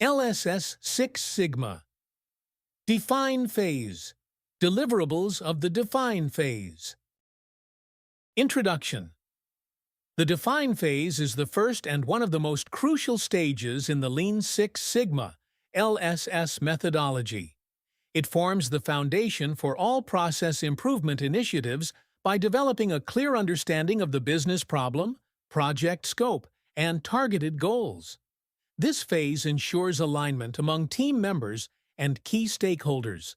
LSS 6 Sigma. Define phase. Deliverables of the define phase. Introduction. The define phase is the first and one of the most crucial stages in the Lean Six Sigma (LSS) methodology. It forms the foundation for all process improvement initiatives by developing a clear understanding of the business problem, project scope, and targeted goals. This phase ensures alignment among team members and key stakeholders,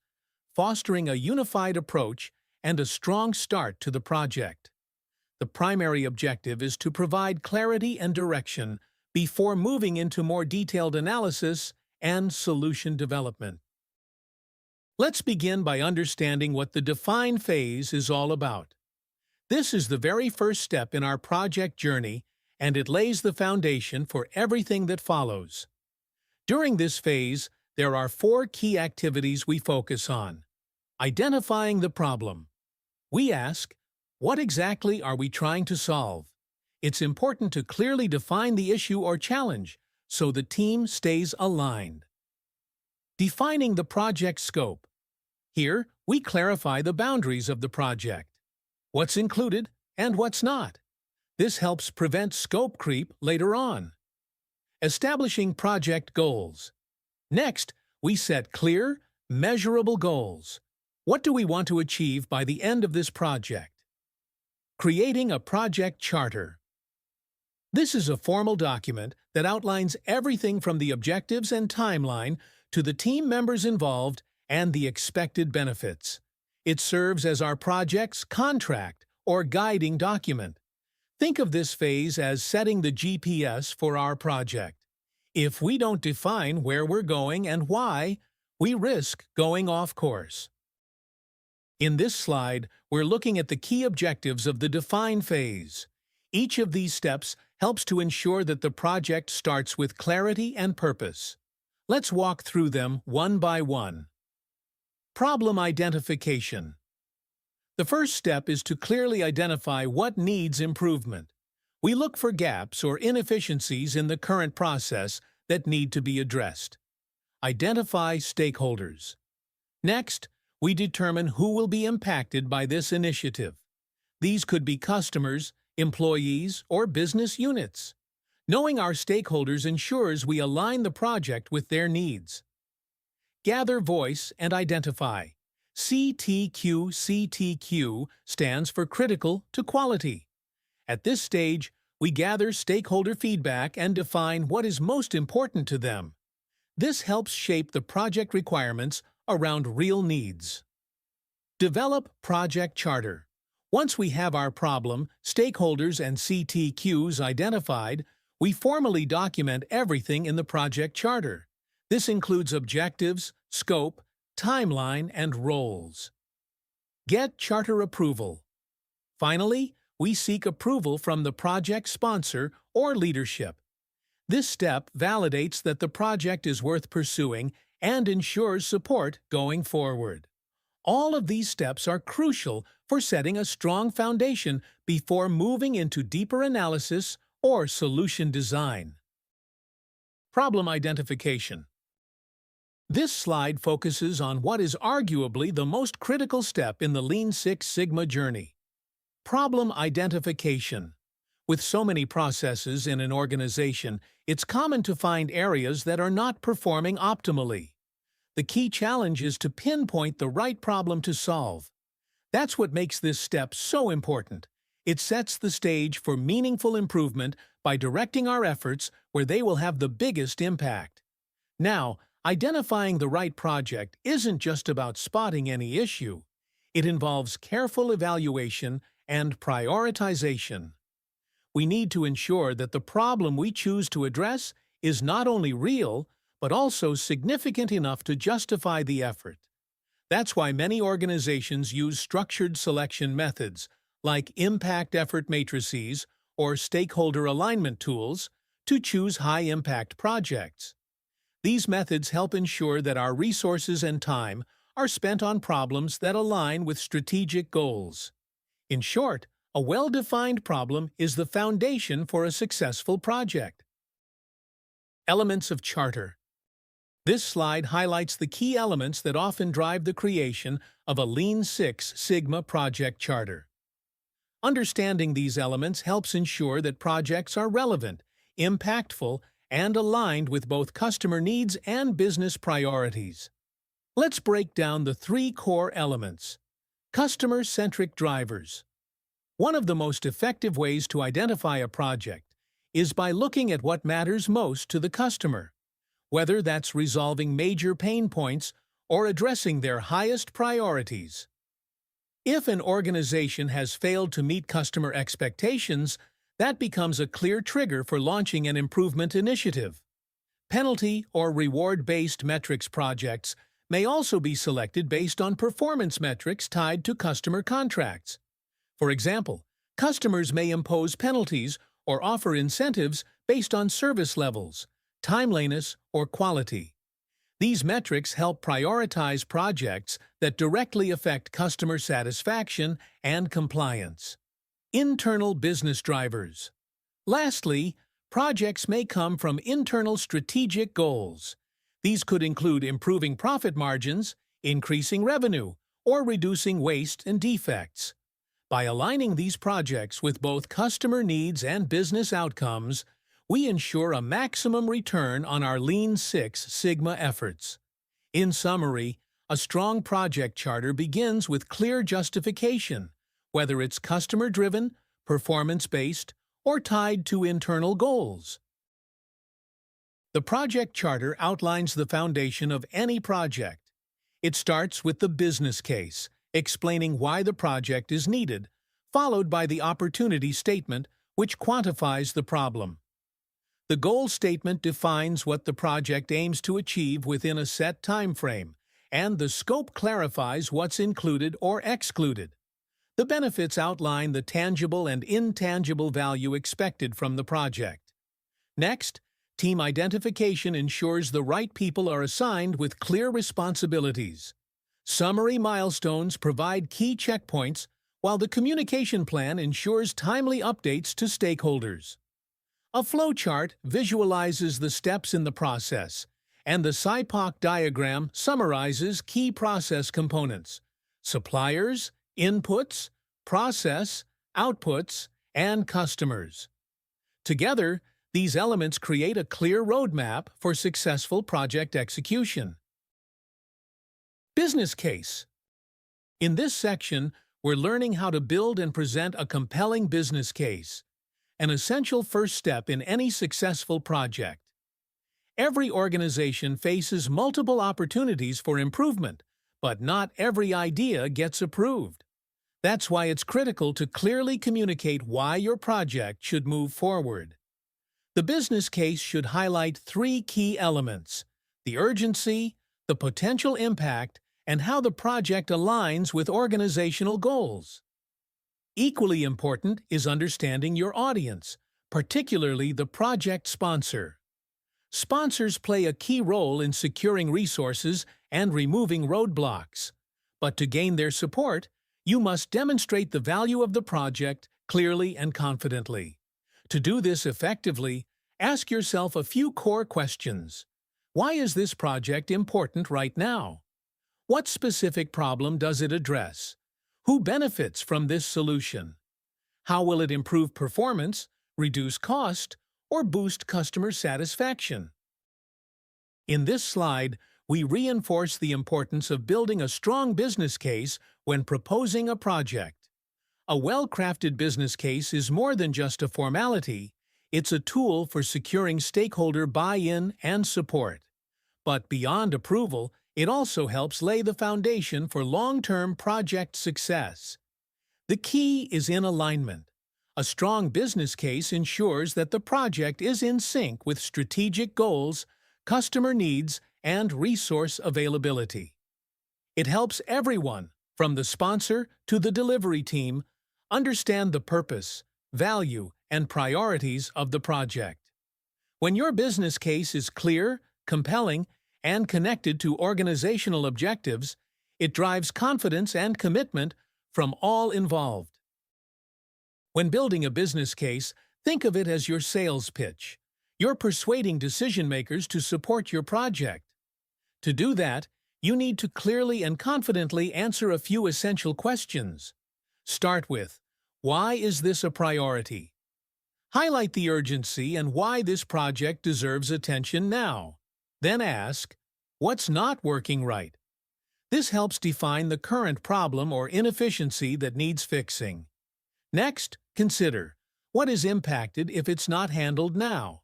fostering a unified approach and a strong start to the project. The primary objective is to provide clarity and direction before moving into more detailed analysis and solution development. Let's begin by understanding what the define phase is all about. This is the very first step in our project journey, and it lays the foundation for everything that follows. During this phase, there are 4 key activities we focus on. Identifying the problem. We ask, what exactly are we trying to solve? It's important to clearly define the issue or challenge so the team stays aligned. Defining the project scope. Here, we clarify the boundaries of the project. What's included and what's not. This helps prevent scope creep later on. Establishing project goals. Next, we set clear, measurable goals. What do we want to achieve by the end of this project? Creating a project charter. This is a formal document that outlines everything from the objectives and timeline to the team members involved and the expected benefits. It serves as our project's contract or guiding document. Think of this phase as setting the GPS for our project. If we don't define where we're going and why, we risk going off course. In this slide, we're looking at the key objectives of the define phase. Each of these steps helps to ensure that the project starts with clarity and purpose. Let's walk through them one by one. Problem identification. The first step is to clearly identify what needs improvement. We look for gaps or inefficiencies in the current process that need to be addressed. Identify stakeholders. Next, we determine who will be impacted by this initiative. These could be customers, employees, or business units. Knowing our stakeholders ensures we align the project with their needs. Gather voice and identify. CTQ stands for Critical to Quality. At this stage, we gather stakeholder feedback and define what is most important to them. This helps shape the project requirements around real needs. Develop project charter. Once we have our problem, stakeholders, and CTQs identified, we formally document everything in the project charter. This includes objectives, scope, timeline, and roles. Get charter approval. Finally, we seek approval from the project sponsor or leadership. This step validates that the project is worth pursuing and ensures support going forward. All of these steps are crucial for setting a strong foundation before moving into deeper analysis or solution design. Problem identification. This slide focuses on what is arguably the most critical step in the Lean Six Sigma journey. Problem identification. With so many processes in an organization, it's common to find areas that are not performing optimally. The key challenge is to pinpoint the right problem to solve. That's what makes this step so important. It sets the stage for meaningful improvement by directing our efforts where they will have the biggest impact. Now, identifying the right project isn't just about spotting any issue. It involves careful evaluation and prioritization. We need to ensure that the problem we choose to address is not only real, but also significant enough to justify the effort. That's why many organizations use structured selection methods, like impact effort matrices or stakeholder alignment tools, to choose high-impact projects. These methods help ensure that our resources and time are spent on problems that align with strategic goals. In short, a well-defined problem is the foundation for a successful project. Elements of charter. This slide highlights the key elements that often drive the creation of a Lean Six Sigma project charter. Understanding these elements helps ensure that projects are relevant, impactful, and aligned with both customer needs and business priorities. Let's break down the three core elements. Customer-centric drivers. One of the most effective ways to identify a project is by looking at what matters most to the customer, whether that's resolving major pain points or addressing their highest priorities. If an organization has failed to meet customer expectations, that becomes a clear trigger for launching an improvement initiative. Penalty or reward-based metrics projects may also be selected based on performance metrics tied to customer contracts. For example, customers may impose penalties or offer incentives based on service levels, timeliness, or quality. These metrics help prioritize projects that directly affect customer satisfaction and compliance. Internal business drivers. Lastly, projects may come from internal strategic goals. These could include improving profit margins, increasing revenue, or reducing waste and defects. By aligning these projects with both customer needs and business outcomes, we ensure a maximum return on our Lean Six Sigma efforts. In summary, a strong project charter begins with clear justification, whether it's customer-driven, performance-based, or tied to internal goals. The project charter outlines the foundation of any project. It starts with the business case, explaining why the project is needed, followed by the opportunity statement, which quantifies the problem. The goal statement defines what the project aims to achieve within a set time frame, and the scope clarifies what's included or excluded. The benefits outline the tangible and intangible value expected from the project. Next, team identification ensures the right people are assigned with clear responsibilities. Summary milestones provide key checkpoints, while the communication plan ensures timely updates to stakeholders. A flowchart visualizes the steps in the process, and the SIPOC diagram summarizes key process components: suppliers, inputs, process, outputs, and customers. Together, these elements create a clear roadmap for successful project execution. Business case. In this section, we're learning how to build and present a compelling business case, an essential first step in any successful project. Every organization faces multiple opportunities for improvement, but not every idea gets approved. That's why it's critical to clearly communicate why your project should move forward. The business case should highlight three key elements: the urgency, the potential impact, and how the project aligns with organizational goals. Equally important is understanding your audience, particularly the project sponsor. Sponsors play a key role in securing resources and removing roadblocks. But to gain their support, you must demonstrate the value of the project clearly and confidently. To do this effectively, ask yourself a few core questions. Why is this project important right now? What specific problem does it address? Who benefits from this solution? How will it improve performance, reduce cost, or boost customer satisfaction? In this slide, we reinforce the importance of building a strong business case when proposing a project. A well-crafted business case is more than just a formality. It's a tool for securing stakeholder buy-in and support. But beyond approval, it also helps lay the foundation for long-term project success. The key is in alignment. A strong business case ensures that the project is in sync with strategic goals, customer needs, and resource availability. It helps everyone, from the sponsor to the delivery team, understand the purpose, value, and priorities of the project. When your business case is clear, compelling, and connected to organizational objectives, it drives confidence and commitment from all involved. When building a business case, think of it as your sales pitch. You're persuading decision-makers to support your project. To do that, you need to clearly and confidently answer a few essential questions. Start with, why is this a priority? Highlight the urgency and why this project deserves attention now. Then ask, what's not working right? This helps define the current problem or inefficiency that needs fixing. Next, consider, what is impacted if it's not handled now?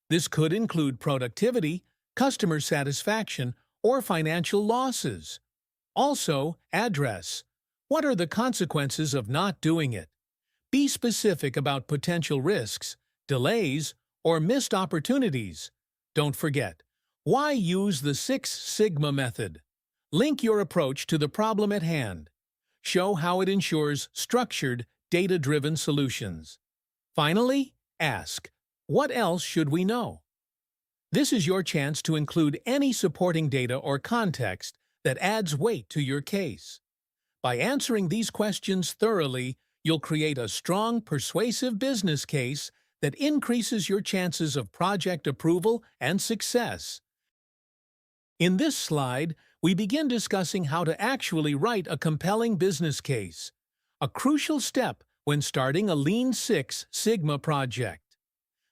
This could include productivity, customer satisfaction, or financial losses. Also, address, what are the consequences of not doing it? Be specific about potential risks, delays, or missed opportunities. Don't forget, why use the Six Sigma method? Link your approach to the problem at hand. Show how it ensures structured, data-driven solutions. Finally, ask, what else should we know? This is your chance to include any supporting data or context that adds weight to your case. By answering these questions thoroughly, you'll create a strong, persuasive business case that increases your chances of project approval and success. In this slide, we begin discussing how to actually write a compelling business case, a crucial step when starting a Lean Six Sigma project.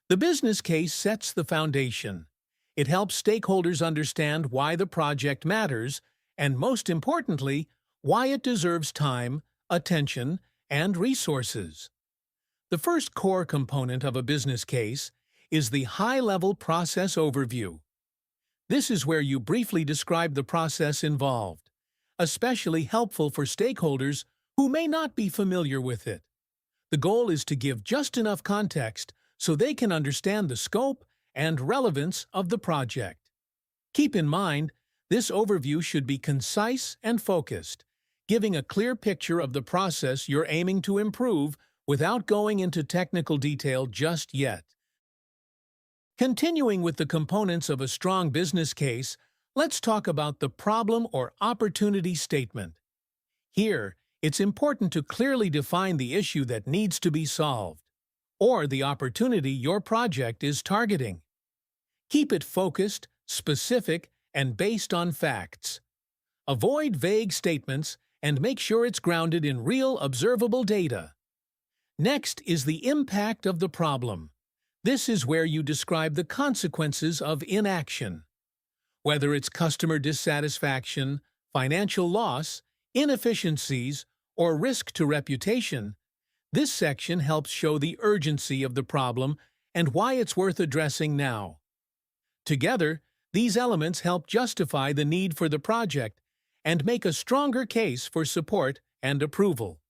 The business case sets the foundation. It helps stakeholders understand why the project matters and, most importantly, why it deserves time, attention, and resources. The first core component of a business case is the high-level process overview. This is where you briefly describe the process involved, especially helpful for stakeholders who may not be familiar with it. The goal is to give just enough context so they can understand the scope and relevance of the project. Keep in mind, this overview should be concise and focused, giving a clear picture of the process you're aiming to improve without going into technical detail just yet. Continuing with the components of a strong business case, let's talk about the problem or opportunity statement. Here, it's important to clearly define the issue that needs to be solved, or the opportunity your project is targeting. Keep it focused, specific, and based on facts. Avoid vague statements and make sure it's grounded in real, observable data. Next is the impact of the problem. This is where you describe the consequences of inaction. Whether it's customer dissatisfaction, financial loss, inefficiencies, or risk to reputation, this section helps show the urgency of the problem and why it's worth addressing now. Together, these elements help justify the need for the project and make a stronger case for support and approval.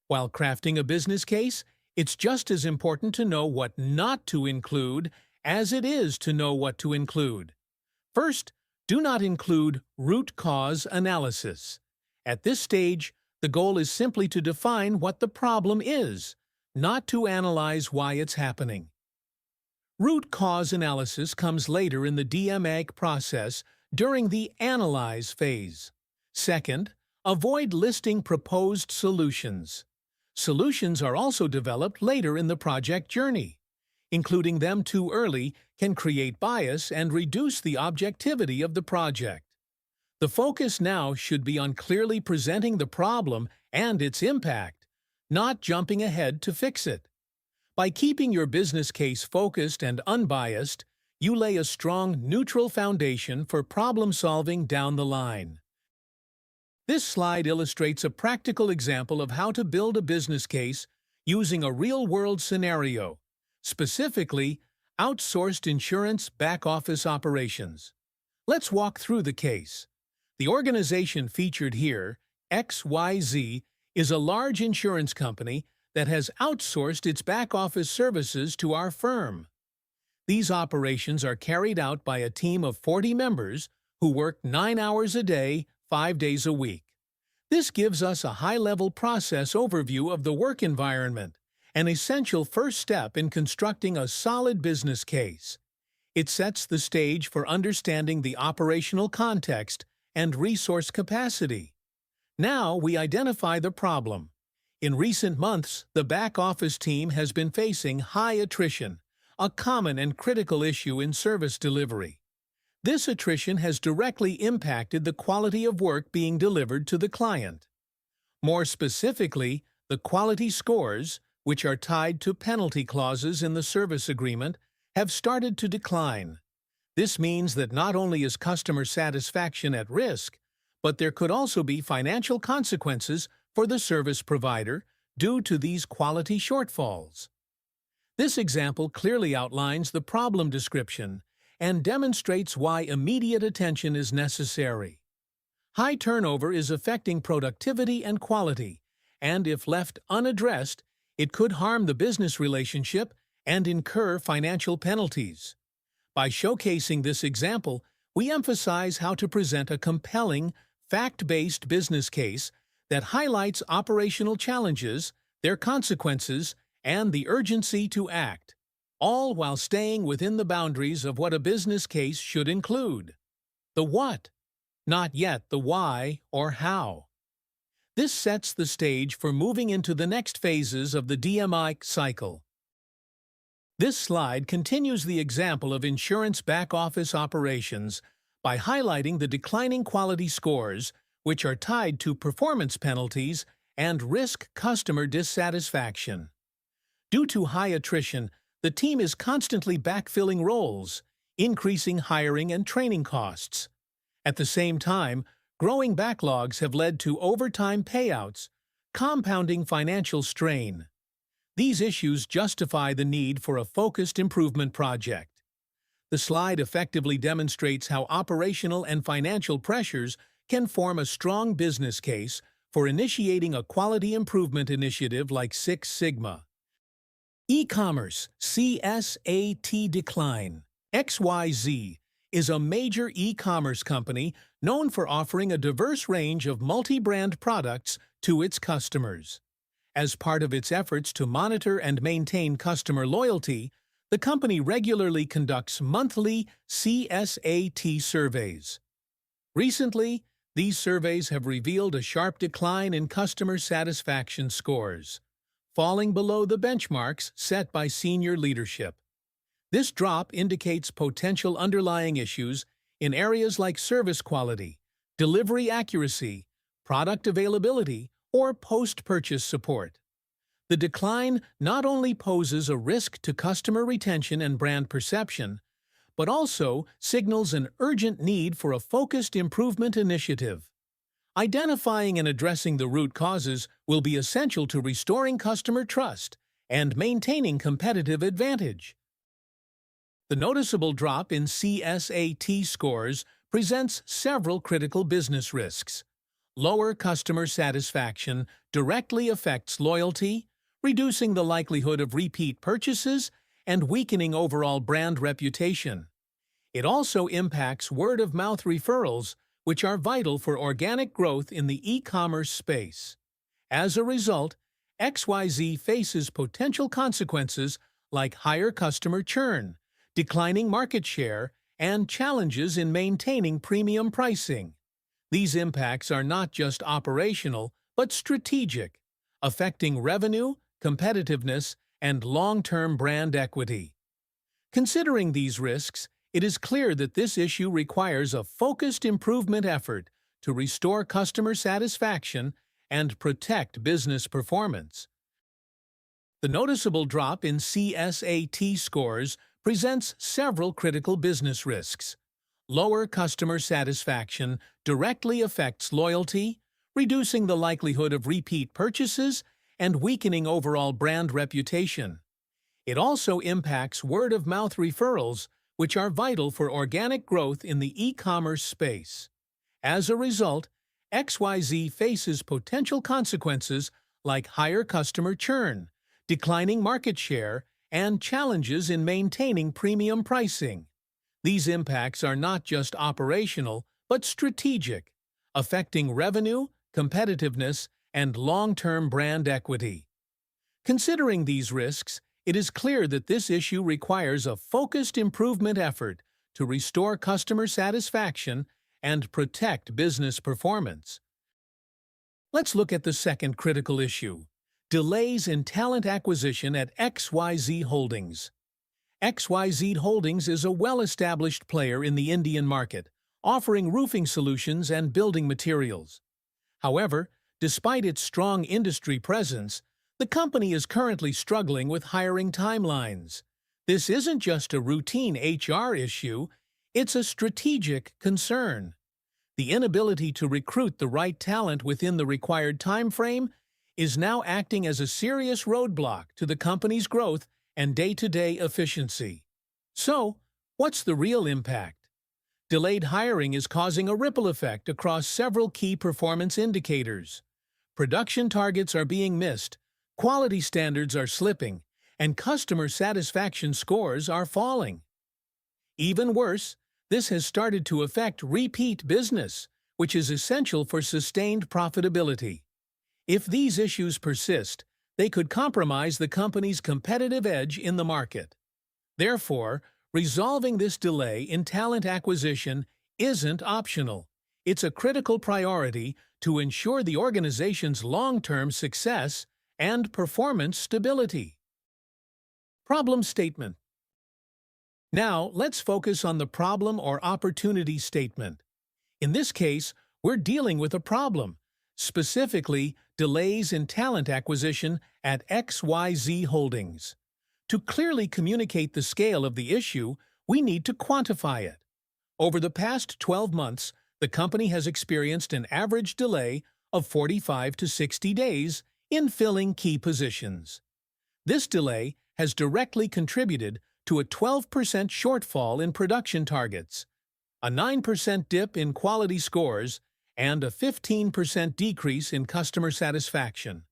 While crafting a business case, it's just as important to know what not to include as it is to know what to include. First, do not include root cause analysis. At this stage, the goal is simply to define what the problem is, not to analyze why it's happening. Root cause analysis comes later in the DMAG process during the analyze phase. Second, avoid listing proposed solutions. Solutions are also developed later in the project journey. Including them too early can create bias and reduce the objectivity of the project. The focus now should be on clearly presenting the problem and its impact, not jumping ahead to fix it. By keeping your business case focused and unbiased, you lay a strong, neutral foundation for problem-solving down the line. This slide illustrates a practical example of how to build a business case using a real-world scenario, specifically outsourced insurance back-office operations. Let's walk through the case. The organization featured here, XYZ, is a large insurance company that has outsourced its back-office services to our firm. These operations are carried out by a team of 40 members who work 9 hours a day, 5 days a week. This gives us a high-level process overview of the work environment, an essential first step in constructing a solid business case. It sets the stage for understanding the operational context and resource capacity. Now we identify the problem. In recent months, the back-office team has been facing high attrition, a common and critical issue in service delivery. This attrition has directly impacted the quality of work being delivered to the client. More specifically, the quality scores, which are tied to penalty clauses in the service agreement, have started to decline. This means that not only is customer satisfaction at risk, but there could also be financial consequences for the service provider due to these quality shortfalls. This example clearly outlines the problem description and demonstrates why immediate attention is necessary. High turnover is affecting productivity and quality, and if left unaddressed, it could harm the business relationship and incur financial penalties. By showcasing this example, we emphasize how to present a compelling, fact-based business case that highlights operational challenges, their consequences, and the urgency to act, all while staying within the boundaries of what a business case should include. The what, not yet the why or how. This sets the stage for moving into the next phases of the DMI cycle. This slide continues the example of insurance back-office operations by highlighting the declining quality scores, which are tied to performance penalties and risk customer dissatisfaction. Due to high attrition, the team is constantly backfilling roles, increasing hiring and training costs. At the same time, growing backlogs have led to overtime payouts, compounding financial strain. These issues justify the need for a focused improvement project. The slide effectively demonstrates how operational and financial pressures can form a strong business case for initiating a quality improvement initiative like Six Sigma. E-commerce, CSAT decline. XYZ is a major e-commerce company known for offering a diverse range of multi-brand products to its customers. As part of its efforts to monitor and maintain customer loyalty, the company regularly conducts monthly CSAT surveys. Recently, these surveys have revealed a sharp decline in customer satisfaction scores, falling below the benchmarks set by senior leadership. This drop indicates potential underlying issues in areas like service quality, delivery accuracy, product availability, or post-purchase support. The decline not only poses a risk to customer retention and brand perception, but also signals an urgent need for a focused improvement initiative. Identifying and addressing the root causes will be essential to restoring customer trust and maintaining competitive advantage. The noticeable drop in CSAT scores presents several critical business risks. Lower customer satisfaction directly affects loyalty, reducing the likelihood of repeat purchases and weakening overall brand reputation. It also impacts word-of-mouth referrals, which are vital for organic growth in the e-commerce space. As a result, XYZ faces potential consequences like higher customer churn, declining market share, and challenges in maintaining premium pricing. These impacts are not just operational, but strategic, affecting revenue, competitiveness, and long-term brand equity. Considering these risks, it is clear that this issue requires a focused improvement effort to restore customer satisfaction and protect business performance. The noticeable drop in CSAT scores presents several critical business risks. Lower customer satisfaction directly affects loyalty, reducing the likelihood of repeat purchases and weakening overall brand reputation. It also impacts word-of-mouth referrals, which are vital for organic growth in the e-commerce space. As a result, XYZ faces potential consequences like higher customer churn, declining market share, and challenges in maintaining premium pricing. These impacts are not just operational, but strategic, affecting revenue, competitiveness, and long-term brand equity. Considering these risks, it is clear that this issue requires a focused improvement effort to restore customer satisfaction and protect business performance. Let's look at the second critical issue: delays in talent acquisition at XYZ Holdings. XYZ Holdings is a well-established player in the Indian market, offering roofing solutions and building materials. However, despite its strong industry presence, the company is currently struggling with hiring timelines. This isn't just a routine HR issue, it's a strategic concern. The inability to recruit the right talent within the required time frame is now acting as a serious roadblock to the company's growth and day-to-day efficiency. So, what's the real impact? Delayed hiring is causing a ripple effect across several key performance indicators. Production targets are being missed, quality standards are slipping, and customer satisfaction scores are falling. Even worse, this has started to affect repeat business, which is essential for sustained profitability. If these issues persist, they could compromise the company's competitive edge in the market. Therefore, resolving this delay in talent acquisition isn't optional. It's a critical priority to ensure the organization's long-term success and performance stability. Problem statement. Now, let's focus on the problem or opportunity statement. In this case, we're dealing with a problem, specifically delays in talent acquisition at XYZ Holdings. To clearly communicate the scale of the issue, we need to quantify it. Over the past 12 months, the company has experienced an average delay of 45 to 60 days in filling key positions. This delay has directly contributed to a 12% shortfall in production targets, a 9% dip in quality scores, and a 15% decrease in customer satisfaction.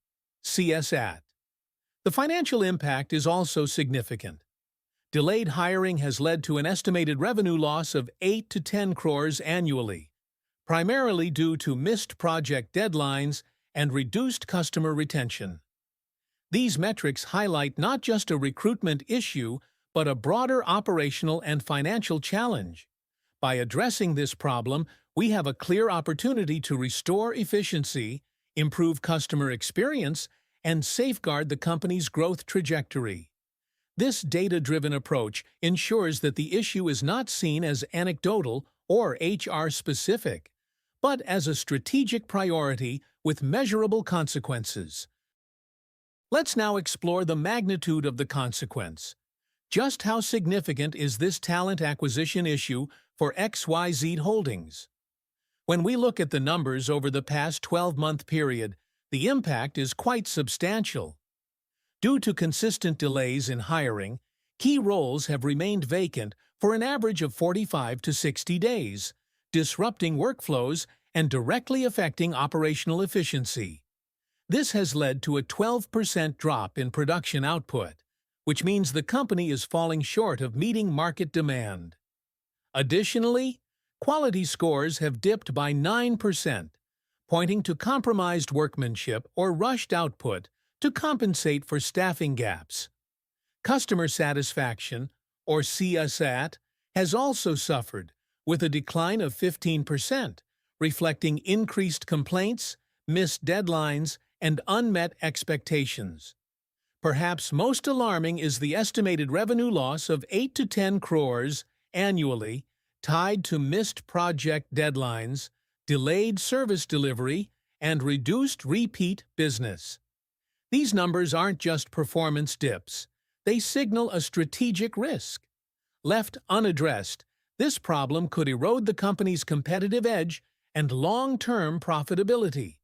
CSAT. The financial impact is also significant. Delayed hiring has led to an estimated revenue loss of 8 to 10 crores annually, primarily due to missed project deadlines and reduced customer retention. These metrics highlight not just a recruitment issue, but a broader operational and financial challenge. By addressing this problem, we have a clear opportunity to restore efficiency, improve customer experience, and safeguard the company's growth trajectory. This data-driven approach ensures that the issue is not seen as anecdotal or HR-specific, but as a strategic priority with measurable consequences. Let's now explore the magnitude of the consequence. Just how significant is this talent acquisition issue for XYZ Holdings? When we look at the numbers over the past 12-month period, the impact is quite substantial. Due to consistent delays in hiring, key roles have remained vacant for an average of 45 to 60 days, disrupting workflows and directly affecting operational efficiency. This has led to a 12% drop in production output, which means the company is falling short of meeting market demand. Additionally, quality scores have dipped by 9%, pointing to compromised workmanship or rushed output to compensate for staffing gaps. Customer satisfaction, or CSAT, has also suffered, with a decline of 15%, reflecting increased complaints, missed deadlines, and unmet expectations. Perhaps most alarming is the estimated revenue loss of 8 to 10 crores annually, tied to missed project deadlines, delayed service delivery, and reduced repeat business. These numbers aren't just performance dips. They signal a strategic risk. Left unaddressed, this problem could erode the company's competitive edge and long-term profitability.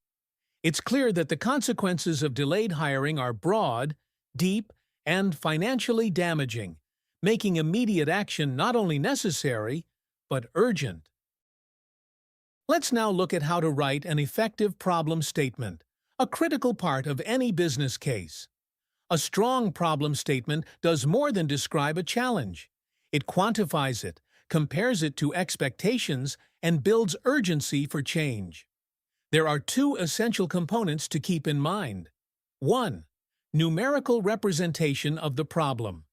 It's clear that the consequences of delayed hiring are broad, deep, and financially damaging, making immediate action not only necessary, but urgent. Let's now look at how to write an effective problem statement, a critical part of any business case. A strong problem statement does more than describe a challenge. It quantifies it, compares it to expectations, and builds urgency for change. There are two essential components to keep in mind. 1. Numerical representation of the problem.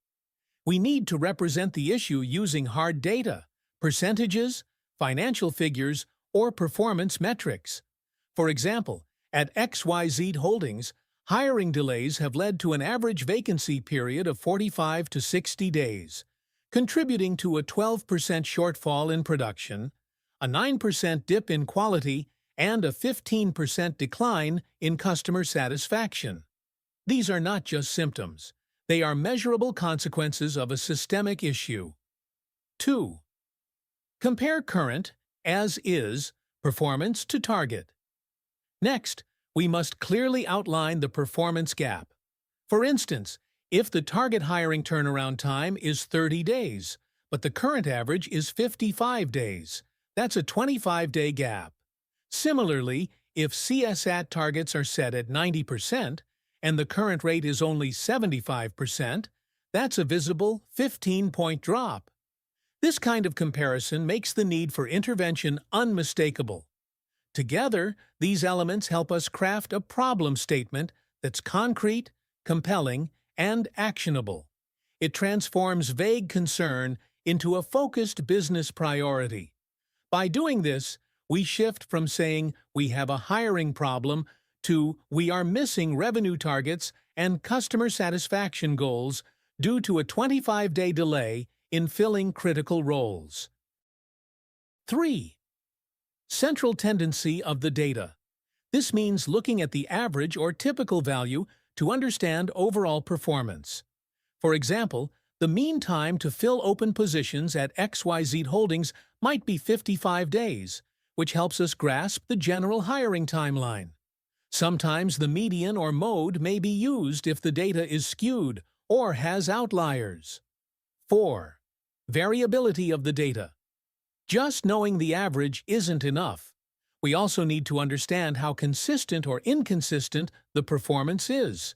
We need to represent the issue using hard data, percentages, financial figures, or performance metrics. For example, at XYZ Holdings, Hiring delays have led to an average vacancy period of 45 to 60 days, contributing to a 12% shortfall in production, a 9% dip in quality, and a 15% decline in customer satisfaction. These are not just symptoms. They are measurable consequences of a systemic issue. 2. Compare current, as-is, performance to target. Next, we must clearly outline the performance gap. For instance, if the target hiring turnaround time is 30 days, but the current average is 55 days, that's a 25-day gap. Similarly, if CSAT targets are set at 90% and the current rate is only 75%, that's a visible 15-point drop. This kind of comparison makes the need for intervention unmistakable. Together, these elements help us craft a problem statement that's concrete, compelling, and actionable. It transforms vague concern into a focused business priority. By doing this, we shift from saying we have a hiring problem to we are missing revenue targets and customer satisfaction goals due to a 25-day delay in filling critical roles. 3. Central tendency of the data. This means looking at the average or typical value to understand overall performance. For example, the mean time to fill open positions at XYZ Holdings might be 55 days, which helps us grasp the general hiring timeline. Sometimes the median or mode may be used if the data is skewed or has outliers. 4. Variability of the data. Just knowing the average isn't enough. We also need to understand how consistent or inconsistent the performance is.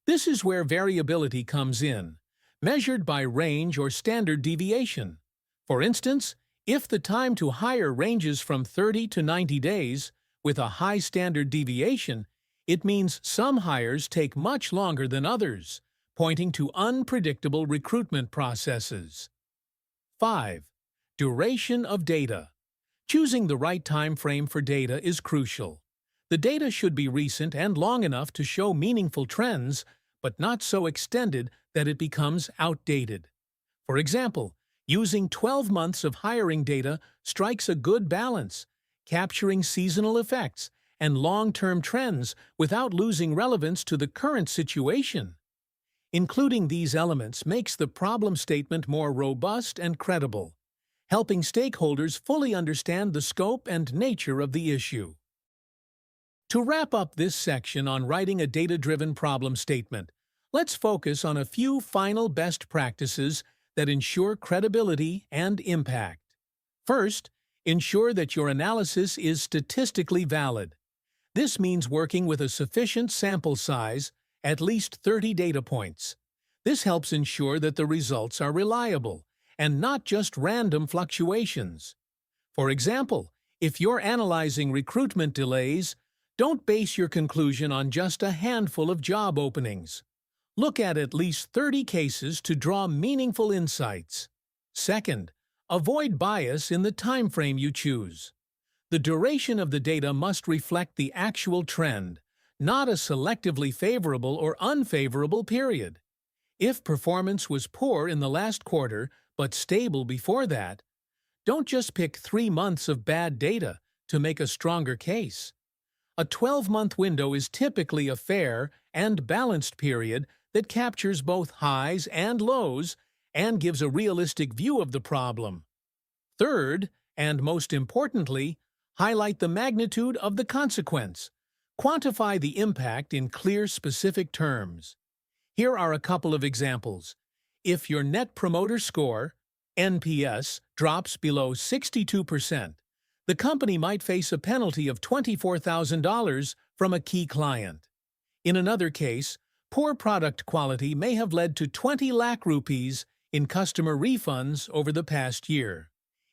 This is where variability comes in, measured by range or standard deviation. For instance, if the time to hire ranges from 30 to 90 days, with a high standard deviation, it means some hires take much longer than others, pointing to unpredictable recruitment processes. 5. Duration of data. Choosing the right time frame for data is crucial. The data should be recent and long enough to show meaningful trends, but not so extended that it becomes outdated. For example, using 12 months of hiring data strikes a good balance, capturing seasonal effects and long-term trends without losing relevance to the current situation. Including these elements makes the problem statement more robust and credible, helping stakeholders fully understand the scope and nature of the issue. To wrap up this section on writing a data-driven problem statement, let's focus on a few final best practices that ensure credibility and impact. First, ensure that your analysis is statistically valid. This means working with a sufficient sample size, at least 30 data points. This helps ensure that the results are reliable and not just random fluctuations. For example, if you're analyzing recruitment delays, don't base your conclusion on just a handful of job openings. Look at least 30 cases to draw meaningful insights. Second, avoid bias in the time frame you choose. The duration of the data must reflect the actual trend, not a selectively favorable or unfavorable period. If performance was poor in the last quarter but stable before that, don't just pick 3 months of bad data to make a stronger case. A 12-month window is typically a fair and balanced period that captures both highs and lows and gives a realistic view of the problem. Third, and most importantly, highlight the magnitude of the consequence. Quantify the impact in clear, specific terms. Here are a couple of examples. If your Net Promoter Score, NPS, drops below 62%, the company might face a penalty of $24,000 from a key client. In another case, poor product quality may have led to 20 lakh rupees in customer refunds over the past year.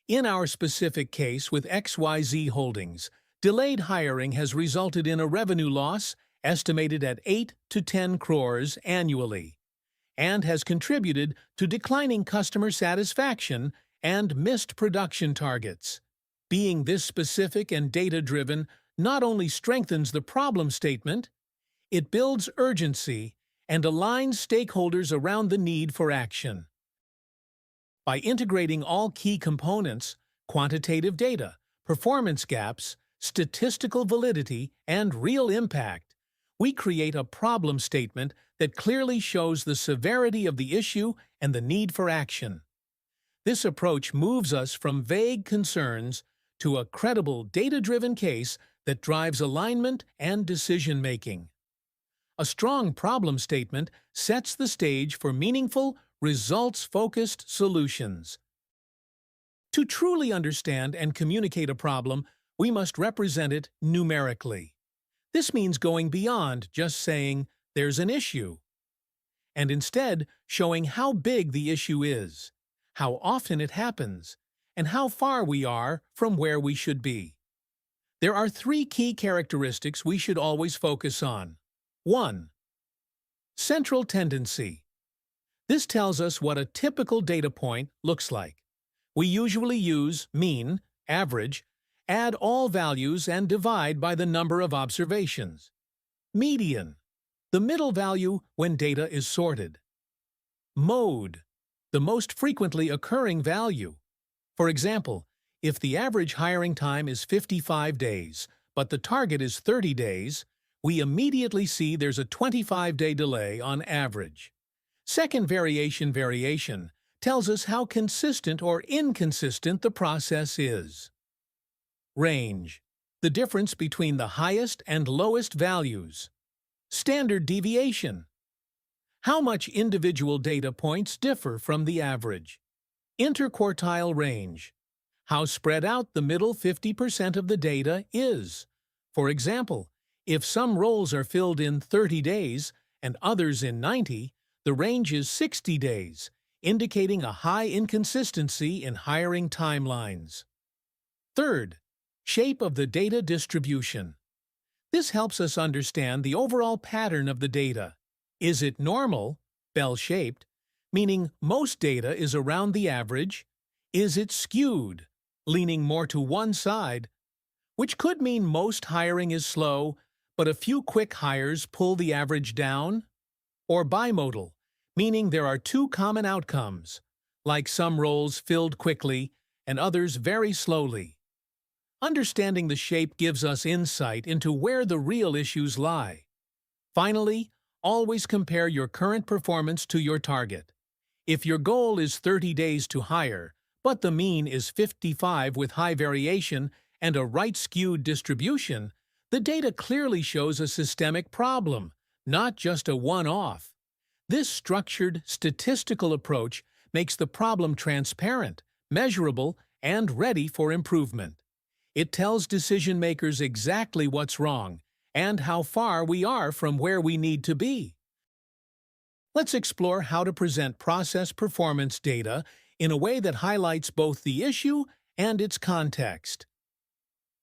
In our specific case with XYZ Holdings, delayed hiring has resulted in a revenue loss estimated at 8 to 10 crores annually, and has contributed to declining customer satisfaction and missed production targets. Being this specific and data-driven not only strengthens the problem statement, It builds urgency and aligns stakeholders around the need for action. By integrating all key components, quantitative data, performance gaps, statistical validity, and real impact, we create a problem statement that clearly shows the severity of the issue and the need for action. This approach moves us from vague concerns to a credible, data-driven case that drives alignment and decision-making. A strong problem statement sets the stage for meaningful, results-focused solutions. To truly understand and communicate a problem, we must represent it numerically. This means going beyond just saying, "There's an issue," and instead showing how big the issue is, how often it happens, and how far we are from where we should be. There are 3 key characteristics we should always focus on. 1. Central tendency. This tells us what a typical data point looks like. We usually use mean, average, add all values and divide by the number of observations. Median, the middle value when data is sorted. Mode, the most frequently occurring value. For example, if the average hiring time is 55 days, but the target is 30 days, we immediately see there's a 25-day delay on average. Second variation tells us how consistent or inconsistent the process is. Range, the difference between the highest and lowest values. Standard deviation, how much individual data points differ from the average. Interquartile range, how spread out the middle 50% of the data is. For example, if some roles are filled in 30 days and others in 90, the range is 60 days, indicating a high inconsistency in hiring timelines. Third, shape of the data distribution. This helps us understand the overall pattern of the data. Is it normal, bell-shaped, meaning most data is around the average? Is it skewed, leaning more to one side, which could mean most hiring is slow, but a few quick hires pull the average down? Or bimodal, meaning there are 2 common outcomes, like some roles filled quickly and others very slowly. Understanding the shape gives us insight into where the real issues lie. Finally, always compare your current performance to your target. If your goal is 30 days to hire, but the mean is 55 with high variation and a right-skewed distribution, the data clearly shows a systemic problem, not just a one-off. This structured, statistical approach makes the problem transparent, measurable, and ready for improvement. It tells decision-makers exactly what's wrong and how far we are from where we need to be. Let's explore how to present process performance data in a way that highlights both the issue and its context.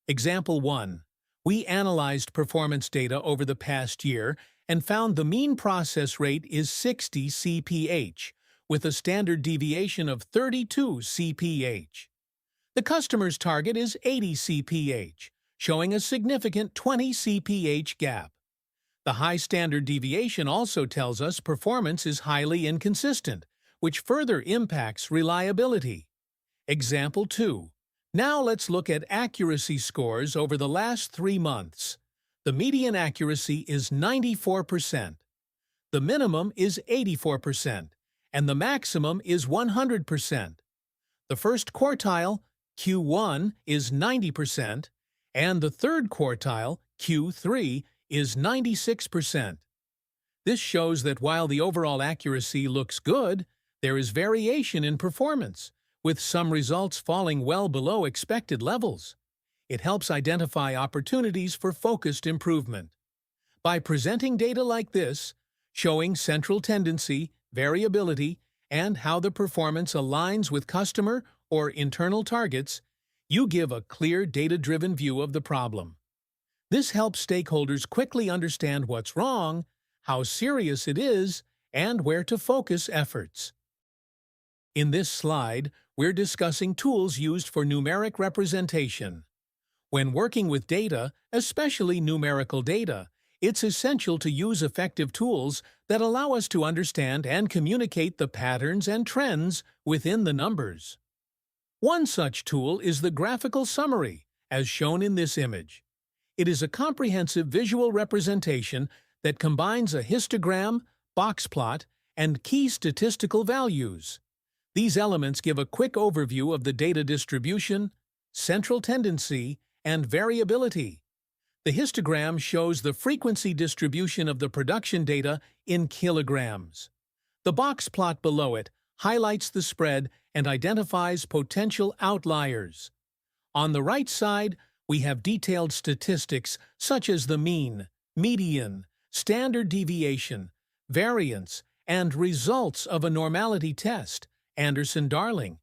Example 1. We analyzed performance data over the past year and found the mean process rate is 60 CPH, with a standard deviation of 32 CPH. The customer's target is 80 CPH, showing a significant 20 CPH gap. The high standard deviation also tells us performance is highly inconsistent, which further impacts reliability. Example 2. Now let's look at accuracy scores over the last 3 months. The median accuracy is 94%. The minimum is 84%, and the maximum is 100%. The first quartile, Q1, is 90%, and the third quartile, Q3, is 96%. This shows that while the overall accuracy looks good, there is variation in performance, with some results falling well below expected levels. It helps identify opportunities for focused improvement. By presenting data like this, showing central tendency, variability, and how the performance aligns with customer or internal targets, you give a clear data-driven view of the problem. This helps stakeholders quickly understand what's wrong, how serious it is, and where to focus efforts. In this slide, we're discussing tools used for numeric representation. When working with data, especially numerical data, it's essential to use effective tools that allow us to understand and communicate the patterns and trends within the numbers. One such tool is the graphical summary, as shown in this image. It is a comprehensive visual representation that combines a histogram, box plot, and key statistical values. These elements give a quick overview of the data distribution, central tendency, and variability. The histogram shows the frequency distribution of the production data in kilograms. The box plot below it highlights the spread and identifies potential outliers. On the right side, we have detailed statistics such as the mean, median, standard deviation, variance, and results of a normality test, Anderson-Darling.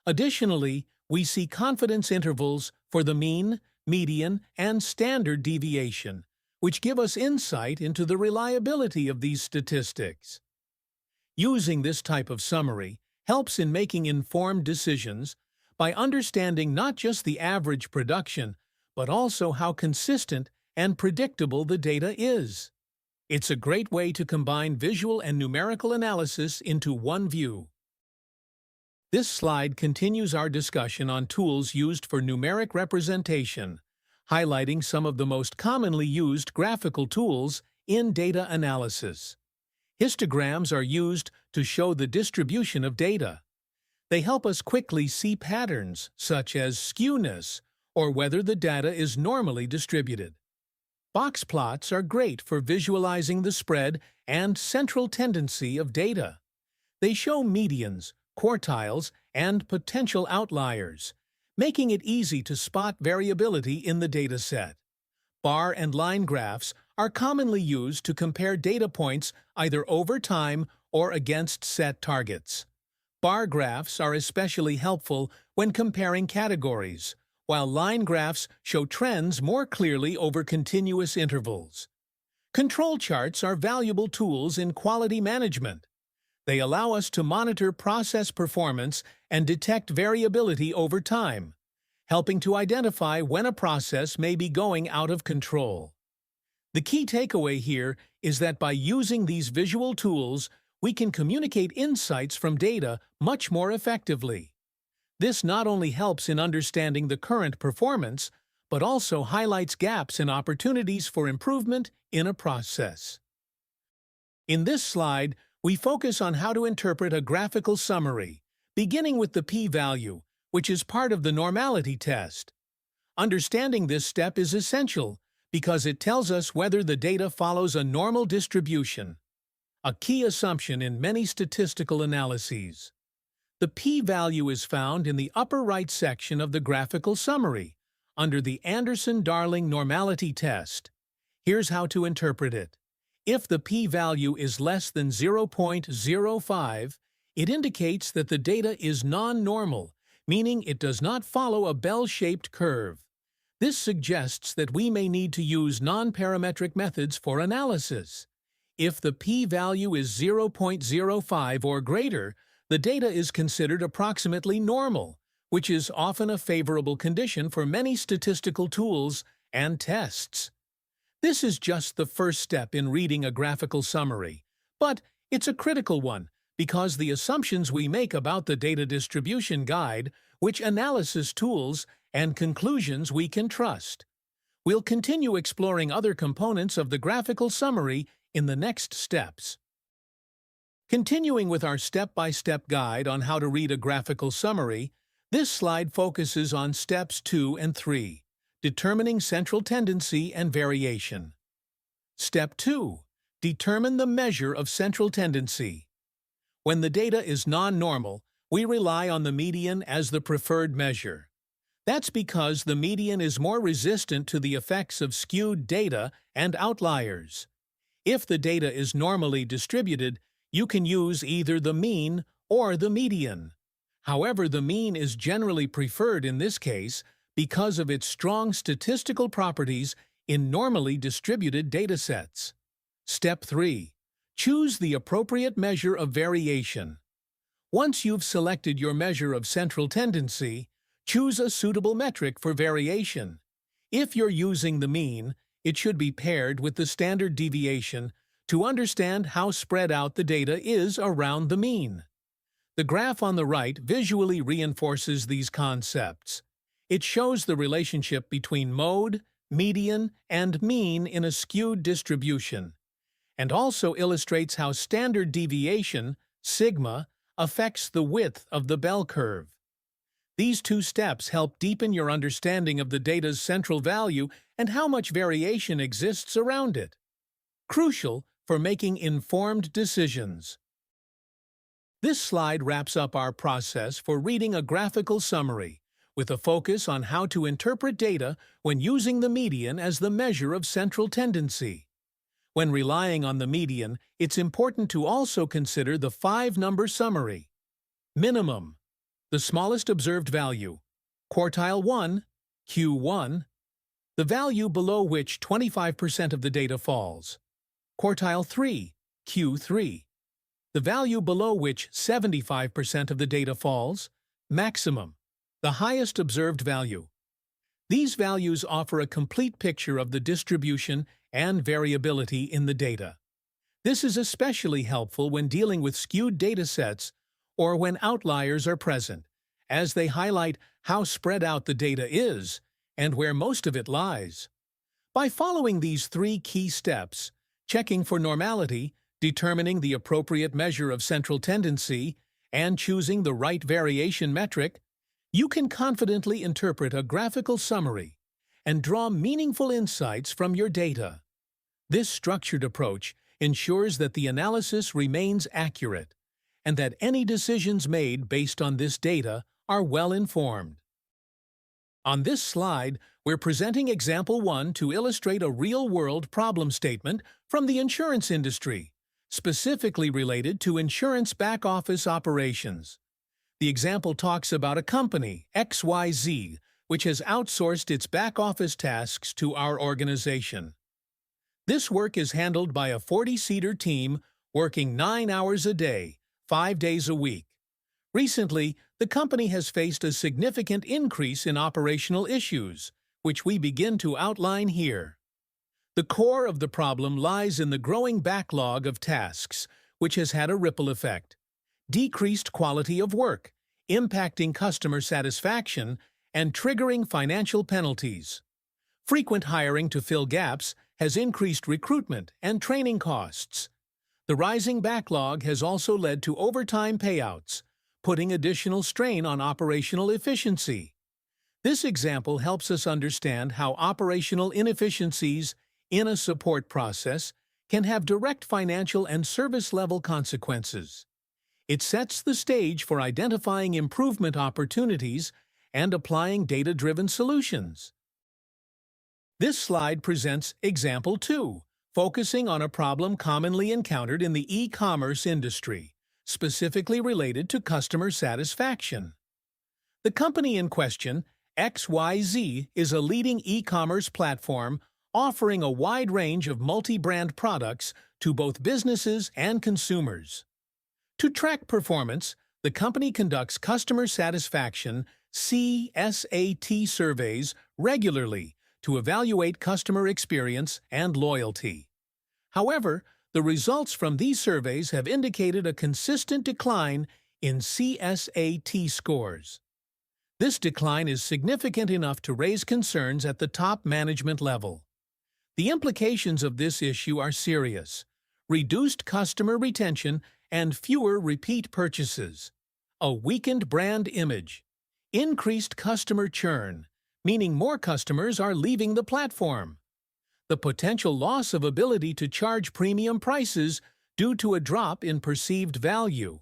Additionally, we see confidence intervals for the mean, median, and standard deviation, which give us insight into the reliability of these statistics. Using this type of summary helps in making informed decisions by understanding not just the average production, but also how consistent and predictable the data is. It's a great way to combine visual and numerical analysis into one view. This slide continues our discussion on tools used for numeric representation, highlighting some of the most commonly used graphical tools in data analysis. Histograms are used to show the distribution of data. They help us quickly see patterns, such as skewness, or whether the data is normally distributed. Box plots are great for visualizing the spread and central tendency of data. They show medians, quartiles, and potential outliers, making it easy to spot variability in the dataset. Bar and line graphs are commonly used to compare data points either over time or against set targets. Bar graphs are especially helpful when comparing categories, while line graphs show trends more clearly over continuous intervals. Control charts are valuable tools in quality management. They allow us to monitor process performance and detect variability over time, helping to identify when a process may be going out of control. The key takeaway here is that by using these visual tools, we can communicate insights from data much more effectively. This not only helps in understanding the current performance, but also highlights gaps and opportunities for improvement in a process. In this slide, we focus on how to interpret a graphical summary, beginning with the p-value, which is part of the normality test. Understanding this step is essential because it tells us whether the data follows a normal distribution, a key assumption in many statistical analyses. The p-value is found in the upper right section of the graphical summary, under the Anderson-Darling normality test. Here's how to interpret it. If the p-value is less than 0.05, it indicates that the data is non-normal, meaning it does not follow a bell-shaped curve. This suggests that we may need to use non-parametric methods for analysis. If the p-value is 0.05 or greater, the data is considered approximately normal, which is often a favorable condition for many statistical tools and tests. This is just the first step in reading a graphical summary, but it's a critical one because the assumptions we make about the data distribution guide which analysis tools and conclusions we can trust. We'll continue exploring other components of the graphical summary in the next steps. Continuing with our step-by-step guide on how to read a graphical summary, this slide focuses on steps 2 and 3, determining central tendency and variation. Step 2. Determine the measure of central tendency. When the data is non-normal, we rely on the median as the preferred measure. That's because the median is more resistant to the effects of skewed data and outliers. If the data is normally distributed, you can use either the mean or the median. However, the mean is generally preferred in this case because of its strong statistical properties in normally distributed datasets. Step 3. Choose the appropriate measure of variation. Once you've selected your measure of central tendency, choose a suitable metric for variation. If you're using the mean, It should be paired with the standard deviation to understand how spread out the data is around the mean. The graph on the right visually reinforces these concepts. It shows the relationship between mode, median, and mean in a skewed distribution, and also illustrates how standard deviation, sigma, affects the width of the bell curve. These two steps help deepen your understanding of the data's central value and how much variation exists around it. Crucial for making informed decisions. This slide wraps up our process for reading a graphical summary, with a focus on how to interpret data when using the median as the measure of central tendency. When relying on the median, it's important to also consider the 5-number summary. Minimum, the smallest observed value. Quartile 1, Q1, the value below which 25% of the data falls. Quartile 3, Q3, the value below which 75% of the data falls. Maximum, the highest observed value. These values offer a complete picture of the distribution and variability in the data. This is especially helpful when dealing with skewed datasets or when outliers are present, as they highlight how spread out the data is and where most of it lies. By following these 3 key steps, checking for normality, determining the appropriate measure of central tendency, and choosing the right variation metric, you can confidently interpret a graphical summary and draw meaningful insights from your data. This structured approach ensures that the analysis remains accurate and that any decisions made based on this data are well informed. On this slide, we're presenting example 1 to illustrate a real-world problem statement from the insurance industry, specifically related to insurance back-office operations. The example talks about a company, XYZ, which has outsourced its back-office tasks to our organization. This work is handled by a 40-seater team working 9 hours a day, 5 days a week. Recently, the company has faced a significant increase in operational issues, which we begin to outline here. The core of the problem lies in the growing backlog of tasks, which has had a ripple effect. Decreased quality of work, impacting customer satisfaction, and triggering financial penalties. Frequent hiring to fill gaps has increased recruitment and training costs. The rising backlog has also led to overtime payouts, putting additional strain on operational efficiency. This example helps us understand how operational inefficiencies in a support process can have direct financial and service-level consequences. It sets the stage for identifying improvement opportunities and applying data-driven solutions. This slide presents example 2, focusing on a problem commonly encountered in the e-commerce industry, specifically related to customer satisfaction. The company in question, XYZ, is a leading e-commerce platform offering a wide range of multi-brand products to both businesses and consumers. To track performance, the company conducts customer satisfaction (CSAT) surveys regularly to evaluate customer experience and loyalty. However, the results from these surveys have indicated a consistent decline in CSAT scores. This decline is significant enough to raise concerns at the top management level. The implications of this issue are serious: reduced customer retention and fewer repeat purchases, a weakened brand image, increased customer churn, meaning more customers are leaving the platform, the potential loss of ability to charge premium prices due to a drop in perceived value.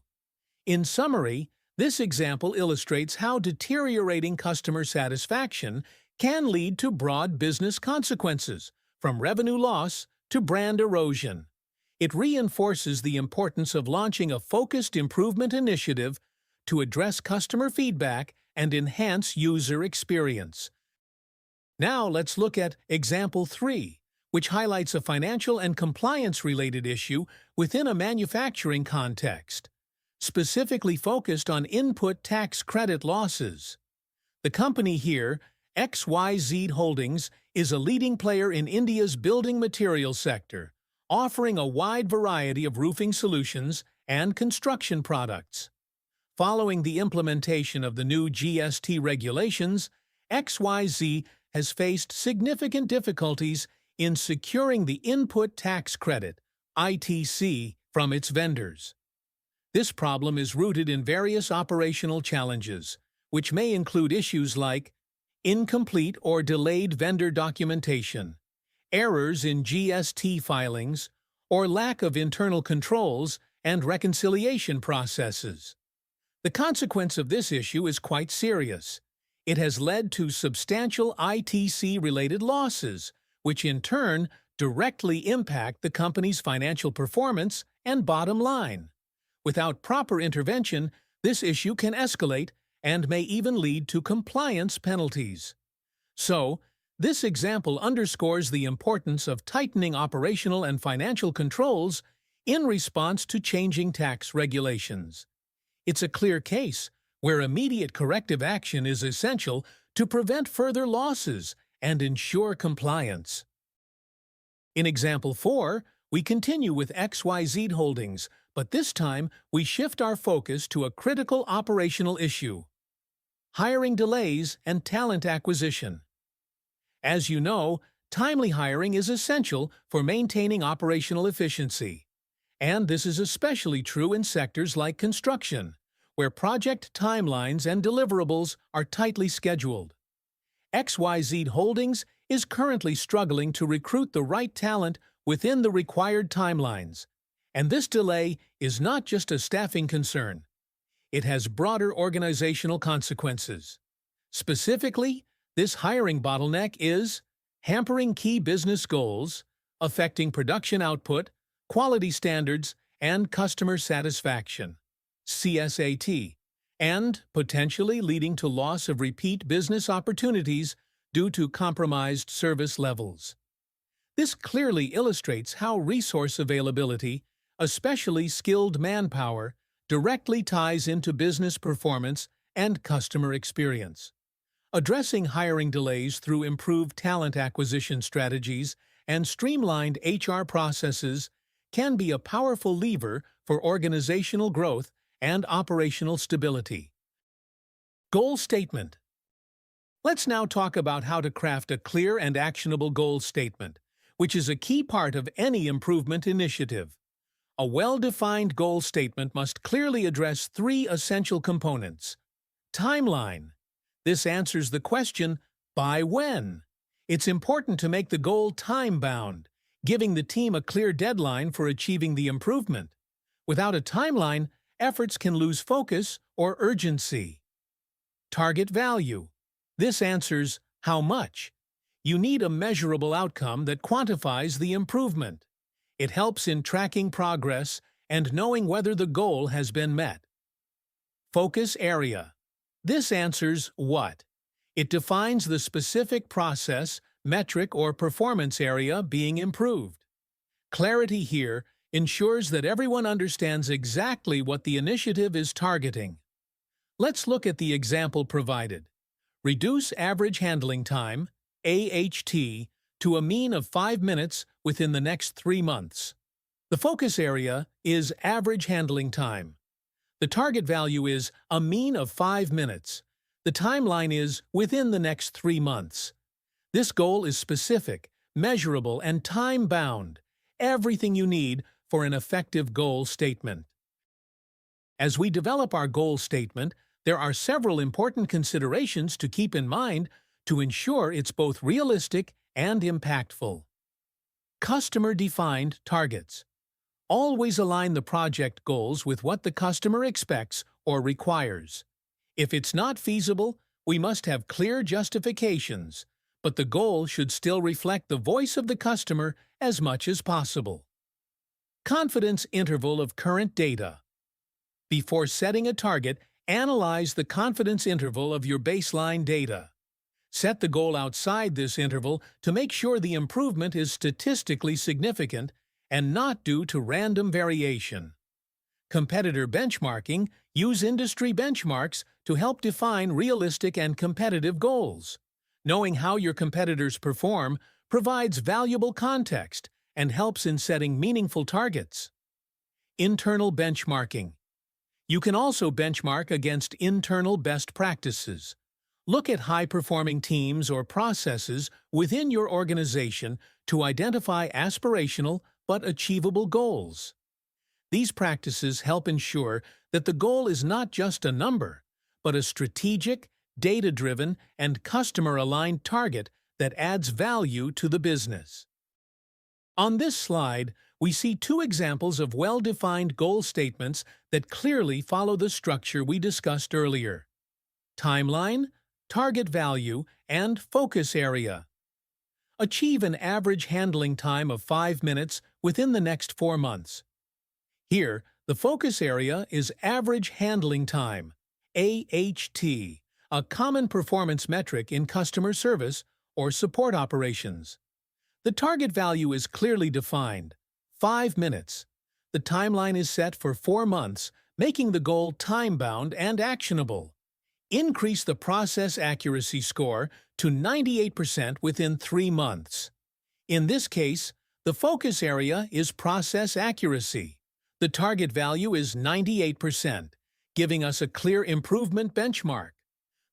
In summary, this example illustrates how deteriorating customer satisfaction can lead to broad business consequences, from revenue loss to brand erosion. It reinforces the importance of launching a focused improvement initiative to address customer feedback and enhance user experience. Now let's look at example 3, which highlights a financial and compliance-related issue within a manufacturing context, specifically focused on input tax credit losses. The company here, XYZ Holdings is a leading player in India's building materials sector, offering a wide variety of roofing solutions and construction products. Following the implementation of the new GST regulations, XYZ has faced significant difficulties in securing the input tax credit, ITC, from its vendors. This problem is rooted in various operational challenges, which may include issues like incomplete or delayed vendor documentation, errors in GST filings, or lack of internal controls and reconciliation processes. The consequence of this issue is quite serious. It has led to substantial ITC-related losses, which in turn directly impact the company's financial performance and bottom line. Without proper intervention, this issue can escalate and may even lead to compliance penalties. So, this example underscores the importance of tightening operational and financial controls in response to changing tax regulations. It's a clear case where immediate corrective action is essential to prevent further losses and ensure compliance. In example 4, we continue with XYZ Holdings, but this time we shift our focus to a critical operational issue: hiring delays and talent acquisition. As you know, timely hiring is essential for maintaining operational efficiency. And this is especially true in sectors like construction, where project timelines and deliverables are tightly scheduled. XYZ Holdings is currently struggling to recruit the right talent within the required timelines, and this delay is not just a staffing concern. It has broader organizational consequences. Specifically, this hiring bottleneck is hampering key business goals, affecting production output, quality standards, and customer satisfaction, CSAT, and potentially leading to loss of repeat business opportunities due to compromised service levels. This clearly illustrates how resource availability, especially skilled manpower, directly ties into business performance and customer experience. Addressing hiring delays through improved talent acquisition strategies and streamlined HR processes can be a powerful lever for organizational growth and operational stability. Goal statement. Let's now talk about how to craft a clear and actionable goal statement, which is a key part of any improvement initiative. A well-defined goal statement must clearly address 3 essential components. Timeline. This answers the question, by when? It's important to make the goal time-bound, giving the team a clear deadline for achieving the improvement. Without a timeline, efforts can lose focus or urgency. Target value. This answers how much. You need a measurable outcome that quantifies the improvement. It helps in tracking progress and knowing whether the goal has been met. Focus area. This answers what. It defines the specific process, metric, or performance area being improved. Clarity here ensures that everyone understands exactly what the initiative is targeting. Let's look at the example provided. Reduce average handling time, AHT, to a mean of 5 minutes within the next 3 months. The focus area is average handling time. The target value is a mean of 5 minutes. The timeline is within the next 3 months. This goal is specific, measurable, and time-bound, everything you need for an effective goal statement. As we develop our goal statement, there are several important considerations to keep in mind to ensure it's both realistic and impactful. Customer-defined targets. Always align the project goals with what the customer expects or requires. If it's not feasible, we must have clear justifications, but the goal should still reflect the voice of the customer as much as possible. Confidence interval of current data. Before setting a target, analyze the confidence interval of your baseline data. Set the goal outside this interval to make sure the improvement is statistically significant and not due to random variation. Competitor benchmarking. Use industry benchmarks to help define realistic and competitive goals. Knowing how your competitors perform provides valuable context and helps in setting meaningful targets. Internal benchmarking. You can also benchmark against internal best practices. Look at high-performing teams or processes within your organization to identify aspirational but achievable goals. These practices help ensure that the goal is not just a number, but a strategic, data-driven, and customer-aligned target that adds value to the business. On this slide, we see two examples of well-defined goal statements that clearly follow the structure we discussed earlier: timeline, target value, and focus area. Achieve an average handling time of 5 minutes within the next 4 months. Here, the focus area is average handling time, AHT, a common performance metric in customer service or support operations. The target value is clearly defined, 5 minutes. The timeline is set for 4 months, making the goal time-bound and actionable. Increase the process accuracy score to 98% within 3 months. In this case, the focus area is process accuracy. The target value is 98%, giving us a clear improvement benchmark.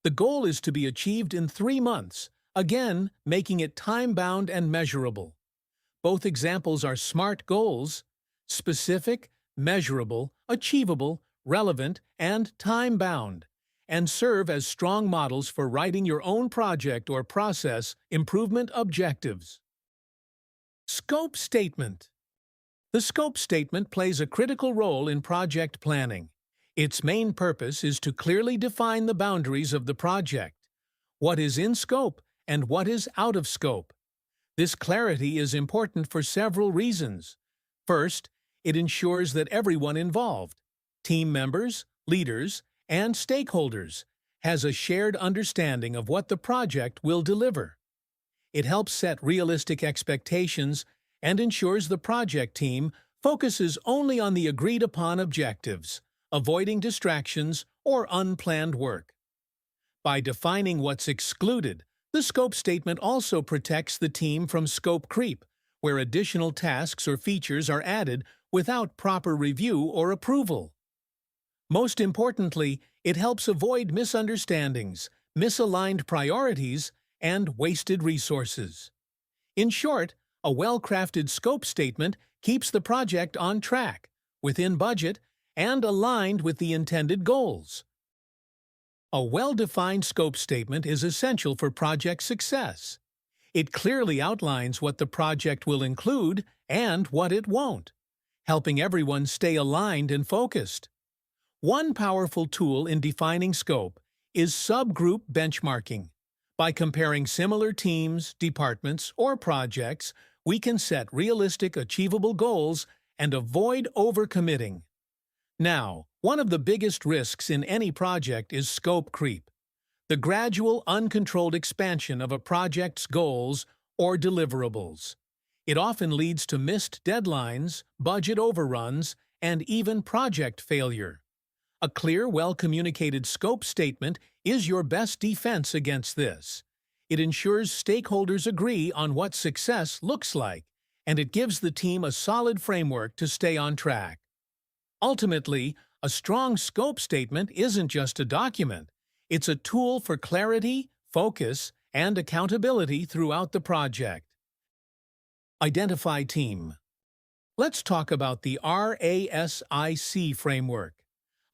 The goal is to be achieved in 3 months, again making it time-bound and measurable. Both examples are SMART goals: specific, measurable, achievable, relevant, and time-bound, and serve as strong models for writing your own project or process improvement objectives. Scope statement. The scope statement plays a critical role in project planning. Its main purpose is to clearly define the boundaries of the project, what is in scope and what is out of scope. This clarity is important for several reasons. First, it ensures that everyone involved, team members, leaders, and stakeholders, has a shared understanding of what the project will deliver. It helps set realistic expectations and ensures the project team focuses only on the agreed-upon objectives, avoiding distractions or unplanned work. By defining what's excluded, the scope statement also protects the team from scope creep, where additional tasks or features are added without proper review or approval. Most importantly, it helps avoid misunderstandings, misaligned priorities, and wasted resources. In short, a well-crafted scope statement keeps the project on track, within budget, and aligned with the intended goals. A well-defined scope statement is essential for project success. It clearly outlines what the project will include and what it won't, helping everyone stay aligned and focused. One powerful tool in defining scope is subgroup benchmarking. By comparing similar teams, departments, or projects, we can set realistic, achievable goals and avoid overcommitting. Now, one of the biggest risks in any project is scope creep, the gradual, uncontrolled expansion of a project's goals or deliverables. It often leads to missed deadlines, budget overruns, and even project failure. A clear, well-communicated scope statement is your best defense against this. It ensures stakeholders agree on what success looks like, and it gives the team a solid framework to stay on track. Ultimately, a strong scope statement isn't just a document. It's a tool for clarity, focus, and accountability throughout the project. Identify team. Let's talk about the RASIC framework,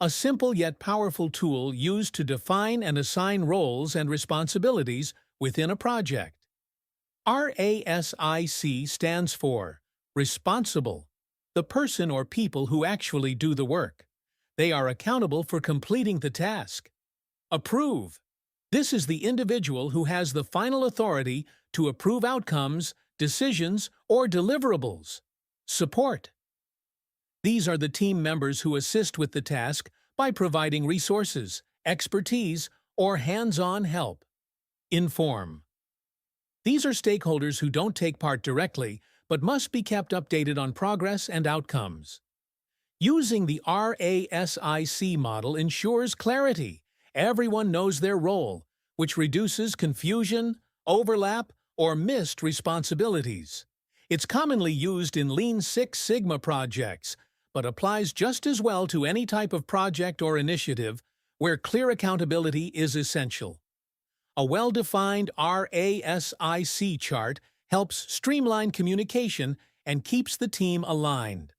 a simple yet powerful tool used to define and assign roles and responsibilities within a project. RASIC stands for Responsible, the person or people who actually do the work. They are accountable for completing the task. Approve. This is the individual who has the final authority to approve outcomes, decisions, or deliverables. Support. These are the team members who assist with the task by providing resources, expertise, or hands-on help. Inform. These are stakeholders who don't take part directly, but must be kept updated on progress and outcomes. Using the RASIC model ensures clarity. Everyone knows their role, which reduces confusion, overlap, or missed responsibilities. It's commonly used in Lean Six Sigma projects, but applies just as well to any type of project or initiative where clear accountability is essential. A well-defined RASIC chart helps streamline communication and keeps the team aligned.